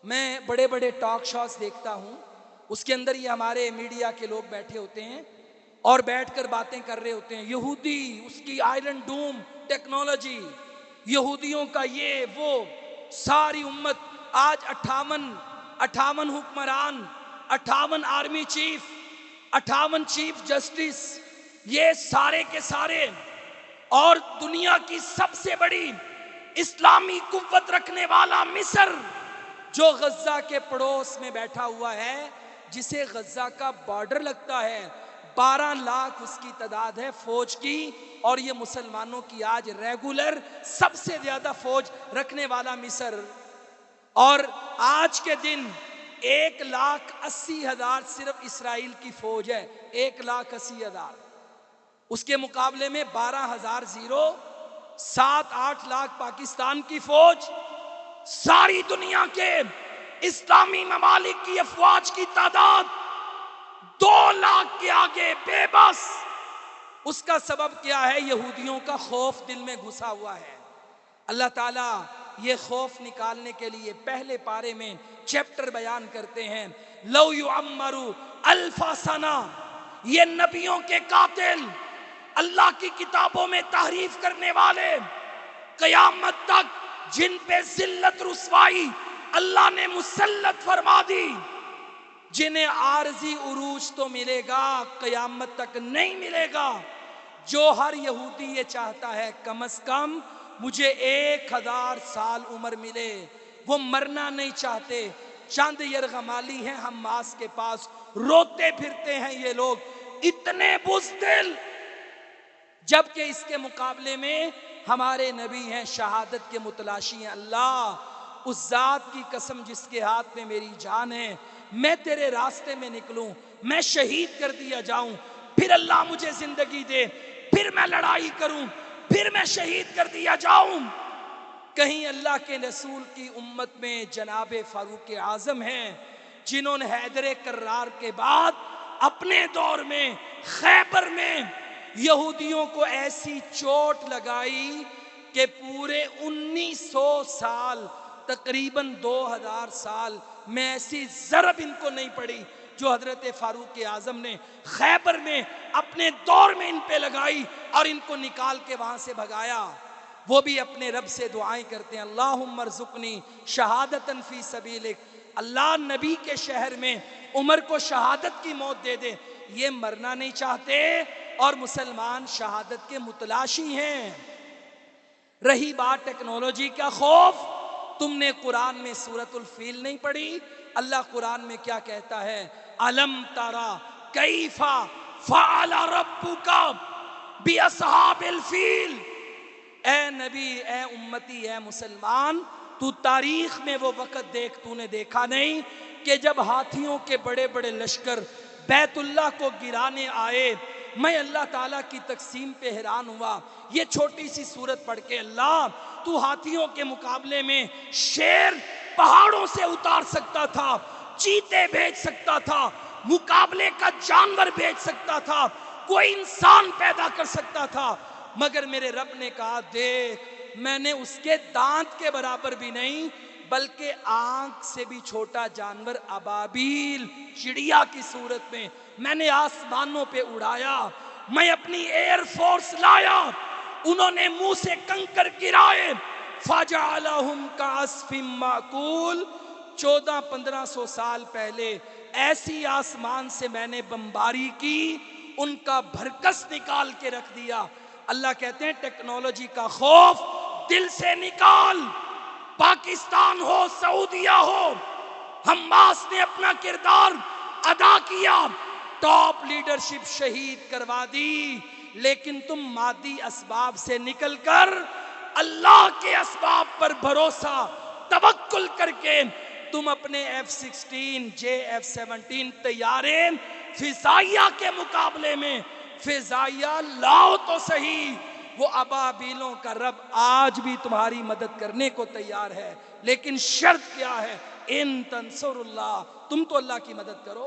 میں بڑے بڑے ٹاک شوز دیکھتا ہوں، اس کے اندر یہ ہمارے میڈیا کے لوگ بیٹھے ہوتے ہیں اور بیٹھ کر باتیں کر رہے ہوتے ہیں، یہودی، اس کی آئرن ڈوم ٹیکنالوجی، یہودیوں کا یہ وہ، ساری امت آج 58 حکمران، 58 آرمی چیف، 58 چیف جسٹس، یہ سارے کے سارے، اور دنیا کی سب سے بڑی اسلامی قوت رکھنے والا مصر جو غزہ کے پڑوس میں بیٹھا ہوا ہے، جسے غزہ کا بارڈر لگتا ہے، 12 لاکھ اس کی تعداد ہے فوج کی، اور یہ مسلمانوں کی آج ریگولر سب سے زیادہ فوج رکھنے والا مصر، اور آج کے دن 1,80,000 صرف اسرائیل کی فوج ہے، 1,80,000، اس کے مقابلے میں 12,000 زیرو، 7-8 لاکھ پاکستان کی فوج، ساری دنیا کے اسلامی ممالک کی افواج کی تعداد 2 لاکھ کے آگے بے بس۔ اس کا سبب کیا ہے؟ یہودیوں کا خوف دل میں گھسا ہوا ہے۔ اللہ تعالیٰ یہ خوف نکالنے کے لیے پہلے پارے میں چیپٹر بیان کرتے ہیں، لو یعمر الف سنہ، یہ نبیوں کے قاتل، اللہ کی کتابوں میں تحریف کرنے والے، قیامت تک جن پہ ذلت رسوائی اللہ نے مسلط فرما دی، جنہیں عارضی عروج تو ملے گا، قیامت تک نہیں ملے گا۔ جو ہر یہودی یہ چاہتا ہے کم از کم مجھے 1,000 سال عمر ملے، وہ مرنا نہیں چاہتے۔ چند یرغمالی ہیں حماس کے پاس، روتے پھرتے ہیں یہ لوگ، اتنے بزدل، جبکہ اس کے مقابلے میں ہمارے نبی ہیں، شہادت کے متلاشی ہیں۔ اللہ، اس ذات کی قسم جس کے ہاتھ میں میری جان ہے، میں تیرے راستے میں نکلوں، میں شہید کر دیا جاؤں، پھر اللہ مجھے زندگی دے، پھر میں لڑائی کروں، پھر میں شہید کر دیا جاؤں۔ کہیں اللہ کے رسول کی امت میں جناب فاروق اعظم ہیں، جنہوں نے حیدر کرار کے بعد اپنے دور میں خیبر میں یہودیوں کو ایسی چوٹ لگائی کہ پورے 1900 سال، تقریباً 2000 سال میں ایسی ضرب ان کو نہیں پڑی جو حضرت فاروق اعظم نے خیبر میں اپنے دور میں ان پہ لگائی اور ان کو نکال کے وہاں سے بھگایا۔ وہ بھی اپنے رب سے دعائیں کرتے ہیں، اللہم ارزقنی شہادتاً فی سبیلک، اللہ نبی کے شہر میں عمر کو شہادت کی موت دے دے۔ یہ مرنا نہیں چاہتے اور مسلمان شہادت کے متلاشی ہیں۔ رہی بات ٹیکنالوجی کا خوف، تم نے قرآن میں سورۃ الفیل نہیں پڑھی؟ اللہ قرآن میں کیا کہتا ہے؟ الم ترى کیف فعل ربک باصحاب الفیل، اے نبی، اے امتی، اے مسلمان، تو تاریخ میں وہ وقت دیکھ، تو نے دیکھا نہیں کہ جب ہاتھیوں کے بڑے بڑے لشکر بیت اللہ کو گرانے آئے، میں اللہ تعالیٰ کی تقسیم پہ حیران ہوا۔ یہ چھوٹی سی سورت پڑھ کے، اللہ تو ہاتھیوں کے مقابلے میں شیر پہاڑوں سے اتار سکتا تھا، چیتے بھیج سکتا تھا، مقابلے کا جانور بھیج سکتا تھا، کوئی انسان پیدا کر سکتا تھا، مگر میرے رب نے کہا دیکھ، میں نے اس کے دانت کے برابر بھی نہیں بلکہ آنکھ سے بھی چھوٹا جانور ابابیل، چڑیا کی صورت میں نے آسمانوں پہ اڑایا، میں اپنی ایئر فورس لایا، انہوں نے منہ سے کنکر گرائے، فَجَعَلَهُمْ كَعَصْفٍ مَّأْكُولٍ۔ 1400-1500 سال پہلے ایسی آسمان سے میں نے بمباری کی، ان کا بھرکس نکال کے رکھ دیا۔ اللہ کہتے ہیں ٹیکنالوجی کا خوف دل سے نکال۔ پاکستان ہو، سعودیہ ہو، حماس نے اپنا کردار ادا کیا، ٹاپ لیڈرشپ شہید کروا دی، لیکن تم مادی اسباب سے نکل کر اللہ کے اسباب پر بھروسہ توکل کر کے تم اپنے F-16 J-F-17 طیارے فضائیہ کے مقابلے میں فضائیہ لاؤ تو صحیح، وہ ابابیلوں کا رب آج بھی تمہاری مدد کرنے کو تیار ہے، لیکن شرط کیا ہے؟ ان تنصر اللہ، تم تو اللہ کی مدد کرو۔